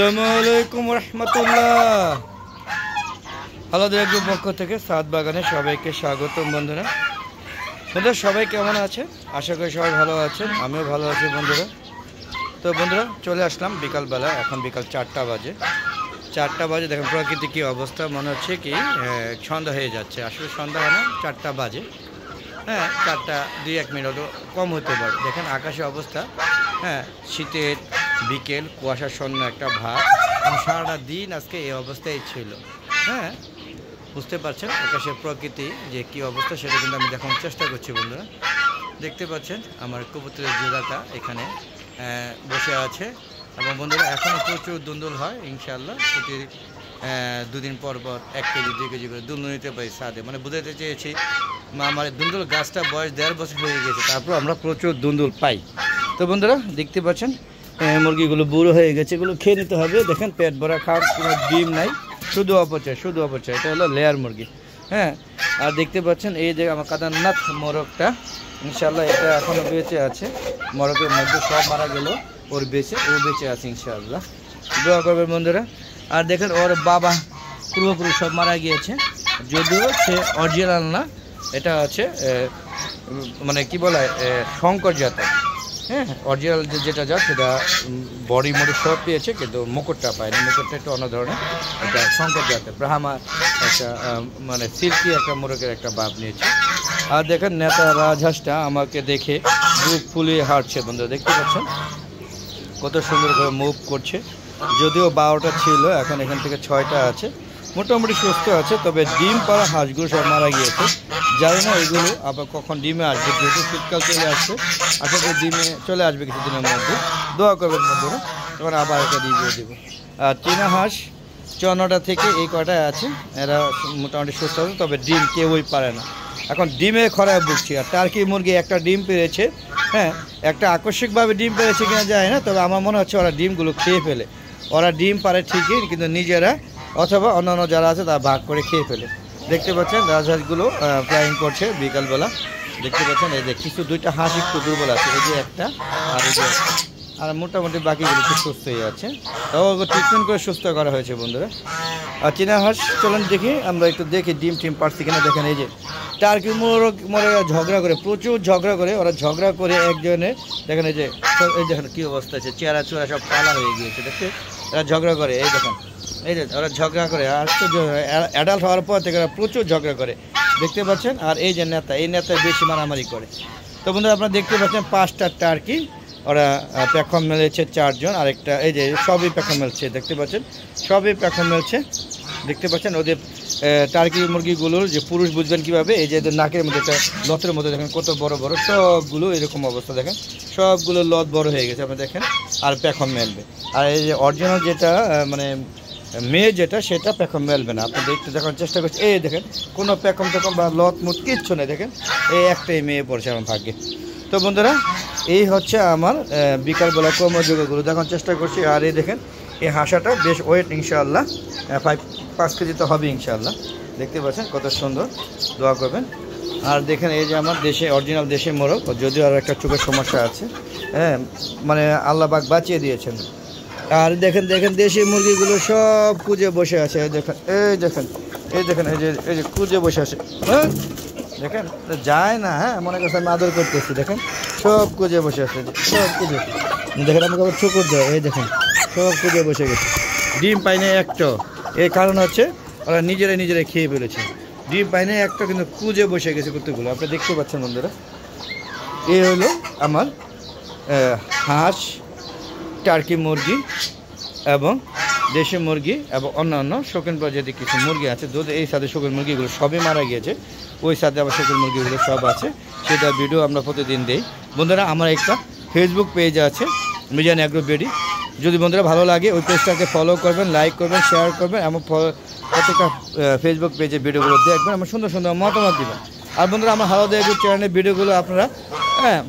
আসসালামু আলাইকুম রহমতুল্লাহ। আলাদা একটু পক্ষ থেকে সাত বাগানে সবাইকে স্বাগতম। বন্ধুরা সবাই কেমন আছে? আশা করি সবাই ভালো আছেন, আমিও ভালো আছি বন্ধুরা। তো বন্ধুরা চলে আসলাম বিকালবেলা, এখন বিকাল 4টা বাজে। 4টা বাজে দেখেন প্রকৃতি কী অবস্থা, মনে হচ্ছে কি সন্ধ্যা হয়ে যাচ্ছে। আসলে সন্ধ্যা হয় না, 4টা বাজে। হ্যাঁ, 4টা 2-1 মিনিটও কম হতে পারে। দেখেন আকাশের অবস্থা, হ্যাঁ শীতের বিকেল, কুয়াশাচ্ছন্ন একটা ভাব। সারাটা দিন আজকে এই অবস্থায় ছিল। হ্যাঁ, বুঝতে পারছেন আকাশের প্রকৃতি যে কী অবস্থা, সেটা কিন্তু আমি দেখানোর চেষ্টা করছি বন্ধুরা। দেখতে পাচ্ছেন আমার কবুতরের জোড়াটা এখানে বসে আছে। এবং বন্ধুরা এখনও প্রচুর দুন্দুল হয়, ইনশাআল্লাহ প্রতি 2 দিন পর পর 1 কেজি 2 কেজি করে দুন্দুল নিতে পারি ছাদে। মানে বুঝাতে চেয়েছি আমার দুন্দুল গাছটা বয়স 1.5 বছর হয়ে গেছে, তারপর আমরা প্রচুর দুন্দুল পাই। তো বন্ধুরা দেখতে পাচ্ছেন মুরগিগুলো বুড়ো হয়ে গেছে, এগুলো খেয়ে নিতে হবে। দেখেন পেট ভরা খাওয়ার কোনো ডিম নাই, শুধু অপচয়। এটা হলো লেয়ার মুরগি। হ্যাঁ, আর দেখতে পাচ্ছেন এই যে আমার কাদারনাথ মোরগটা, ইনশাআল্লাহ এটা এখনও বেঁচে আছে। মোরগের মধ্যে সব মারা গেল, ও বেঁচে আছে ইনশাআল্লাহ, দোয়া করবেন বন্ধুরা। আর দেখেন ওর বাবা পূর্বপুরুষ সব মারা গিয়েছে, যদিও সে অরিজিনাল না, এটা হচ্ছে মানে কি বলা হয় শঙ্কর জাতের। হ্যাঁ, অরিজিনাল যেটা জাত সেটা বডি মডি সব পেয়েছে, কিন্তু মুকুটটা পায়নি। মুকুটটা একটু অন্য ধরনের, এটা শঙ্কর জাতের ব্রাহ্মা একটা মানে সিল্কি একটা মোরগের একটা বাপ নিয়েছে। আর দেখেন নেতা রাজহাঁসটা আমাকে দেখে বুক ফুলিয়ে হাঁটছে বন্ধুরা, দেখতে পাচ্ছেন কত সুন্দর করে মুভ করছে। যদিও 12টা ছিল, এখন এখান থেকে 6টা আছে, মোটামুটি সুস্থ আছে। তবে ডিম পাড়া হাঁসগুলো সব মারা গিয়েছে, জানি না এগুলো আবার কখন ডিমে আসবে। যেহেতু শীতকাল চলে আসছে, আশা করি ডিমে চলে আসবে কিছুদিনের মধ্যে। দোয়া করবেন বন্ধুরা, তখন আবার একটা দিয়ে দেবো। আর চীনা হাঁস 54টা থেকে এই কটায় আছে, এরা মোটামুটি সুস্থ আছে, তবে ডিম কেউই পারে না। এখন ডিমে খরায় ভুগছি। আর টার্কি মুরগি একটা ডিম পেরেছে, হ্যাঁ একটা আকস্মিকভাবে ডিম পেরেছে কিনা যায় না, তবে আমার মনে হচ্ছে ওরা ডিমগুলো খেয়ে ফেলে। ওরা ডিম পারে ঠিকই, কিন্তু নিজেরা অথবা অন্যান্য যারা আছে তারা ভাগ করে খেয়ে ফেলে। দেখতে পাচ্ছেন রাজহাঁসগুলো ফ্লাইং করছে বিকালবেলা। দেখতে পাচ্ছেন এই যে কিছু 2টা হাঁস একটু দুর্বল আছে, এই যে একটা আর এই যে একটা, আর মোটামুটি বাকিগুলো একটু সুস্থই আছে। তাও ট্রিটমেন্ট করে সুস্থ করা হয়েছে বন্ধুরা। আর চীনা হাঁস চলেন দেখি, আমরা একটু দেখি ডিম টিম পারছি কিনা। দেখেন এই যে টার্কি মোরগরা ঝগড়া করে, প্রচুর ঝগড়া করে। ওরা ঝগড়া করে একজনে দেখেন এই যে দেখেন কী অবস্থা আছে, চেহারা চোরা সব কালা হয়ে গিয়েছে। দেখতে এরা ঝগড়া করে, এই দেখেন এই যে ওরা ঝগড়া করে। আর অ্যাডাল্ট হওয়ার পর থেকে ওরা প্রচুর ঝগড়া করে, দেখতে পাচ্ছেন। আর এই যে নেতা, এই নেতায় বেশি মারামারি করে। তো বন্ধুরা আপনারা দেখতে পাচ্ছেন 5টা টার্কি, ওরা প্যাখম মেলেছে 4 জন। আরেকটা এই যে সবই প্যাখম মেলছে, দেখতে পাচ্ছেন সবই প্যাখম মেলছে। দেখতে পাচ্ছেন ওদের টার্কি মুরগিগুলোর যে পুরুষ বুঝবেন কীভাবে, এই যে এদের নাকের মধ্যে একটা লতের মধ্যে দেখেন কত বড় বড়, সবগুলো এরকম অবস্থা। দেখেন সবগুলো লত বড় হয়ে গেছে, আপনি দেখেন। আর প্যাখম মেলবে। আর এই যে অরিজিনাল যেটা মানে মেয়ে যেটা, সেটা প্যাখম মেলবে না। আপনি দেখতে দেখার চেষ্টা করছি, এই দেখেন কোনো প্যাখম টেখম বা লত মুট কিচ্ছু নেই। দেখেন এই একটাই মেয়ে পড়ছে আমার ভাগ্যে। তো বন্ধুরা এই হচ্ছে আমার বিকালবেলা কর্মযোগ্যগুলো দেখার চেষ্টা করছি। আর এই দেখেন এই হাঁসাটা বেশ ওয়েট, ইনশাআল্লাহ 5 কেজি তো হবে ইনশাআল্লাহ। দেখতে পাচ্ছেন কত সুন্দর, দোয়া করবেন। আর দেখেন এই যে আমার দেশে অরিজিনাল দেশি মোরগ, যদিও আর একটা চোখের সমস্যা আছে, হ্যাঁ মানে আল্লাহ পাক বাঁচিয়ে দিয়েছেন। আর দেখেন দেশি মুরগিগুলো সব কুজে বসে আছে। এই দেখেন এই যে কুজে বসে আছে। হ্যাঁ দেখেন যায় না, হ্যাঁ মনে করছে আমি আদর করতেছি। দেখেন সব কুজে বসে আছে, সব কুজে। দেখেন আমাকে আবার ঠুকুর দেয়, এই দেখেন সব কুজে বসে গেছে। ডিম পাই না একটা, এর কারণ হচ্ছে ওরা নিজেরাই খেয়ে ফেলেছে। ডিম পাই না একটা, কিন্তু কুজে বসে গেছে কতগুলো, আপনি দেখতে পাচ্ছেন বন্ধুরা। এই হলো আমার হাঁস, টার্কি মুরগি এবং দেশি মুরগি এবং অন্যান্য শৌখিন প্রজাতির কিছু মুরগি আছে। যদি এই সাথে শৌখিন মুরগিগুলো সবই মারা গিয়েছে, ওই সাথে আবার শৌখিন মুরগিগুলো সব আছে, সেটা ভিডিও আমরা প্রতিদিন দিই বন্ধুরা। আমার একটা ফেসবুক পেজ আছে মিজান অ্যাগ্রো বেডি, যদি বন্ধুরা ভালো লাগে ওই পেজটাকে ফলো করবেন, লাইক করবেন, শেয়ার করবেন এবং প্রত্যেকটা ফেসবুক পেজে ভিডিওগুলো দেখবেন এবং সুন্দর সুন্দর মতামত দেবেন। আর বন্ধুরা আমার হালাদা এগ্রো চ্যানেলের ভিডিওগুলো আপনারা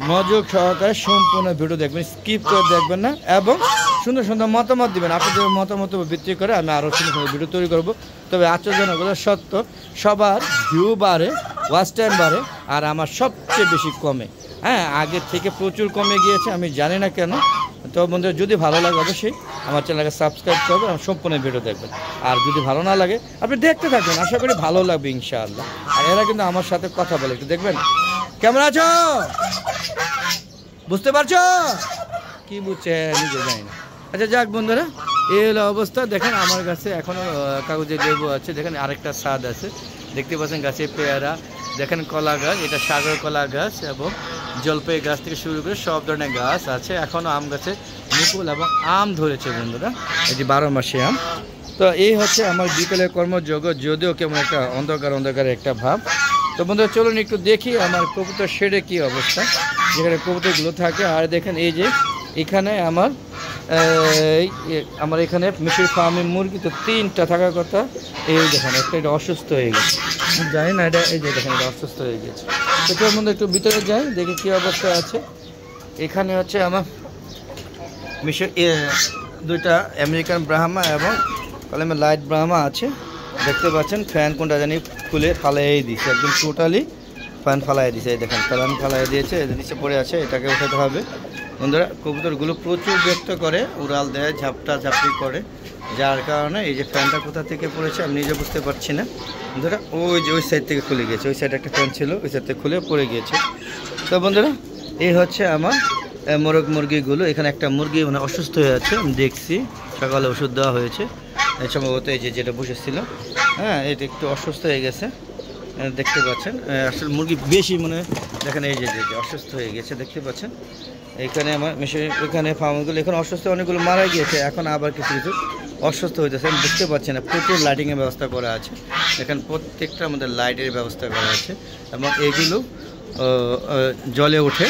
মনোযোগ সহকারে সম্পূর্ণ ভিডিও দেখবেন, স্কিপ করে দেখবেন না, এবং সুন্দর সুন্দর মতামত দেবেন। আপনাদের মতামত ভিত্তি করে আমি আরও সুন্দর সুন্দর ভিডিও তৈরি করব। তবে আশ্চর্যজনক সত্য, সবার ভিউ বাড়ে, ওয়াচ টাইম বাড়ে, আর আমার সবচেয়ে বেশি কমে। হ্যাঁ আগের থেকে প্রচুর কমে গিয়েছে, আমি জানি না কেন। তো বন্ধুরা যদি ভালো লাগে অবশ্যই আমার চ্যানেলকে সাবস্ক্রাইব করবেন আর সম্পূর্ণ ভিডিও দেখবেন। আর যদি ভালো না লাগে আপনি দেখতে থাকবেন, আশা করি ভালো লাগবে ইনশাআল্লাহ। আর এরা কিন্তু আমার সাথে কথা বলে, একটু দেখবেন। কেমন আছো? বুঝতে পারছো? কি বুঝছে নিজে জানি না। আচ্ছা যাক বন্ধুরা, এই হলো অবস্থা। দেখেন আমার কাছে এখনও কাগজের লেবু আছে, দেখেন আরেকটা স্বাদ আছে, দেখতে পাচ্ছেন গাছে পেয়ারা, দেখেন কলা গাছ, এটা সাগর কলা গাছ এবং জলপাই গাছ থেকে শুরু করে সব ধরনের গাছ আছে। এখনও আম গাছে মুকুল এবং আম ধরেছে বন্ধুরা, এই যে 12 মাসে আম। তো এই হচ্ছে আমার বিকেলের কর্মযোগ্য, যদিও কেমন একটা অন্ধকারের একটা ভাব। তো বন্ধুরা চলুন একটু দেখি আমার কবুতর শেডে কী অবস্থা, যেখানে কবুতরগুলো থাকে। আর দেখেন এই যে এখানে আমার এখানে মিশির ফার্মে মুরগি তো 3টা থাকার কথা। এই দেখেন এটা অসুস্থ হয়ে গেছে, জানি না এটা, এই যে দেখেন এটা অসুস্থ হয়ে গেছে। তো তোর মধ্যে একটু ভিতরে যাই, দেখি কী অবস্থা আছে। এখানে হচ্ছে আমার মিশর 2টা আমেরিকান ব্রাহ্মা এবং কলমে লাইট ব্রাহ্মা আছে, দেখতে পাচ্ছেন। ফ্যান কোনটা জানি খুলে ফালাই দিয়েছে, একদম টোটালি ফ্যান ফালাই দিয়েছে। এই দেখেন ফ্যান ফালাই দিয়েছে, নিচে পড়ে আছে, এটাকে উঠাতে হবে বন্ধুরা। কবুতরগুলো প্রচুর ব্যক্ত করে, উড়াল দেয়, ঝাপটি করে, যার কারণে এই যে ফ্যানটা কোথা থেকে পড়েছে আমি নিজে বুঝতে পারছি না বন্ধুরা। ওই সাইড থেকে খুলে গিয়েছে, ওই সাইডে একটা ফ্যান ছিল, ওই সাইড থেকে খুলে পড়ে গিয়েছে। তো বন্ধুরা এই হচ্ছে আমার মোরগ মুরগিগুলো। এখানে একটা মুরগি মানে অসুস্থ হয়ে আছে, আমি দেখছি, সকালে ওষুধ দেওয়া হয়েছে সম্ভবত। এই যে যেটা বসেছিল, হ্যাঁ, এটা একটু অসুস্থ হয়ে গেছে, দেখতে পাচ্ছেন। আসলে মুরগি বেশি মনে দেখেন, এই যে অসুস্থ হয়ে গেছে, দেখতে পাচ্ছেন। এখানে আমার এখানে ফার্মগুলো এখানে অসুস্থ অনেকগুলো মারা গিয়েছে, এখন আবার কিছু কিছু অসুস্থ হইতেছে, আমি বুঝতে পারছি না। প্রচুর লাইটিংয়ের ব্যবস্থা করা আছে, এখানে প্রত্যেকটা আমাদের লাইটের ব্যবস্থা করা আছে এবং এগুলো জলে ওঠে।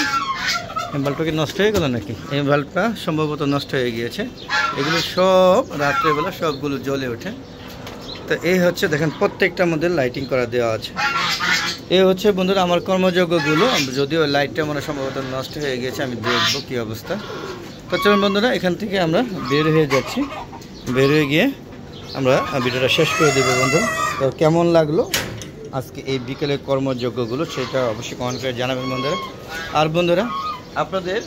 এই বাল্বটা কি নষ্ট হয়ে গেল নাকি? এই বাল্বটা সম্ভবত নষ্ট হয়ে গিয়েছে। এগুলো সব রাত্রেবেলা সবগুলো জ্বলে ওঠে। তো এই হচ্ছে দেখেন প্রত্যেকটার মধ্যে লাইটিং করা দেওয়া আছে। এই হচ্ছে বন্ধুরা আমার কর্মযোগ্যগুলো, যদিও লাইটটা মনে সম্ভবত নষ্ট হয়ে গেছে, আমি দেখবো কী অবস্থা। তো চলুন বন্ধুরা এখান থেকে আমরা বের হয়ে যাচ্ছি, বের হয়ে গিয়ে আমরা ভিডিওটা শেষ করে দেবো বন্ধু। তো কেমন লাগলো আজকে এই বিকেলের কর্মযোগ্যগুলো সেটা অবশ্যই কমেন্ট করে জানাবেন বন্ধুরা। আর বন্ধুরা আপনাদের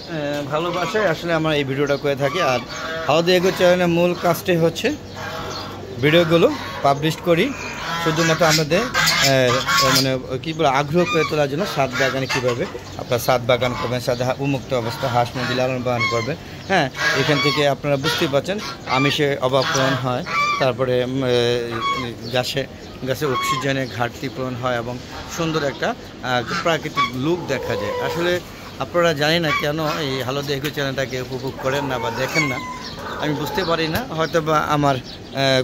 ভালোবাসায় আসলে আমরা এই ভিডিওটা করে থাকি। আর হাওয়া দিয়ে এগো চ্যানেলের মূল কাজটাই হচ্ছে ভিডিওগুলো পাবলিশ করি শুধুমাত্র আমাদের মানে কী বলে আগ্রহ করে তোলার জন্য। ছাদ বাগানে কীভাবে আপনারা ছাদ বাগান করবেন, ছাদে উন্মুক্ত অবস্থা হাঁস মুরগি লালন পালন করবেন, হ্যাঁ, এখান থেকে আপনারা বুঝতেই পারছেন আমিষে অভাব পূরণ হয়, তারপরে গাছে অক্সিজেনের ঘাটতি পূরণ হয় এবং সুন্দর একটা প্রাকৃতিক লুক দেখা যায়। আসলে আপনারা জানি না কেন এই হালদা এগো চ্যানেলটাকে উপভোগ করেন না বা দেখেন না, আমি বুঝতে পারি না, হয়তো বা আমার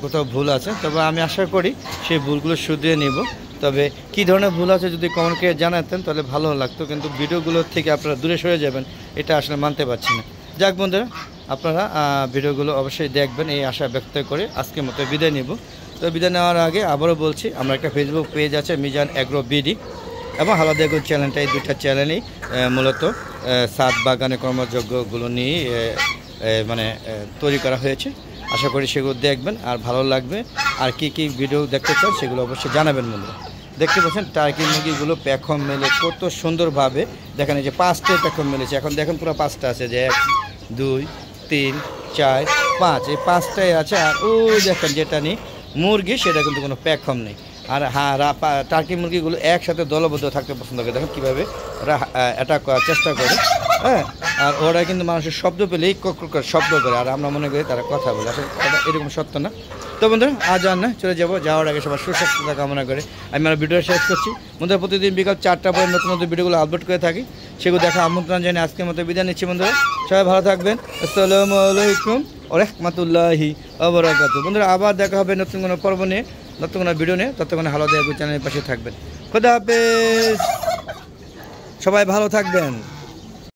কোথাও ভুল আছে। তবে আমি আশা করি সেই ভুলগুলো শুধরিয়ে নেব। তবে কী ধরনের ভুল আছে যদি কমেন্ট করে জানাতেন তাহলে ভালো লাগতো, কিন্তু ভিডিওগুলোর থেকে আপনারা দূরে সরে যাবেন এটা আসলে মানতে পারছি না। যাক বন্ধুরা আপনারা ভিডিওগুলো অবশ্যই দেখবেন এই আশা ব্যক্ত করে আজকের মতো বিদায় নেব। তো বিদায় নেওয়ার আগে আবারও বলছি, আমরা একটা ফেসবুক পেজ আছে মিজান এগ্রো বিডি এবং হালদা এগ্রো চ্যানেলটা, এই 2টা চ্যানেলেই মূলত ছাদ বাগানে কর্মযোগ্যগুলো নিয়ে মানে তৈরি করা হয়েছে। আশা করি সেগুলো দেখবেন আর ভালো লাগবে। আর কি কি ভিডিও দেখতে চান সেগুলো অবশ্যই জানাবেন বন্ধুরা। দেখতে পাচ্ছেন টার্কি মুরগিগুলো প্যাখন মেলে কত সুন্দরভাবে, দেখেন এই যে 5টায় প্যাখন মেলেছে, এখন দেখেন পুরো 5টা আছে, যে 1 2 3 4 5, এই 5টাই আছে। আর ওই দেখেন যেটা নেই মুরগি সেটা কিন্তু কোনো প্যাখন নেই। আর হ্যাঁ টার্কি মুরগিগুলো একসাথে দলবদ্ধ থাকতে পছন্দ করে, দেখেন কীভাবে ওরা অ্যাটাক করার চেষ্টা করে, হ্যাঁ। আর ওরা কিন্তু মানুষের শব্দ পেলেই কক শব্দ করে, আর আমরা মনে করি তারা কথা বলে, আসলে এরকম সত্য না। তো বন্ধুরা আজ আর না, চলে যাবো, যাওয়ার আগে সবার সুস্বাস্থ্যতা কামনা করে আমি আমার ভিডিও শেষ করছি বন্ধুরা। প্রতিদিন বিকাল 4টা পরে নতুন নতুন ভিডিওগুলো আপলোড করে থাকি, সেগুলো দেখা আমন্ত্রণ জানিয়ে আজকের মতো বিদায় নিচ্ছি বন্ধুরা। সবাই ভালো থাকবেন। আসসালামু আলাইকুম ওয়া রাহমাতুল্লাহি ওয়া বারাকাতুহু। বন্ধুরা আবার দেখা হবে নতুন কোনো পর্ব নিয়ে, নতুন কোনো ভিডিও নিয়ে। ততক্ষণে হালদা এগ্রো চ্যানেলের পাশে থাকবেন। খোদা হাফেজ, সবাই ভালো থাকবেন।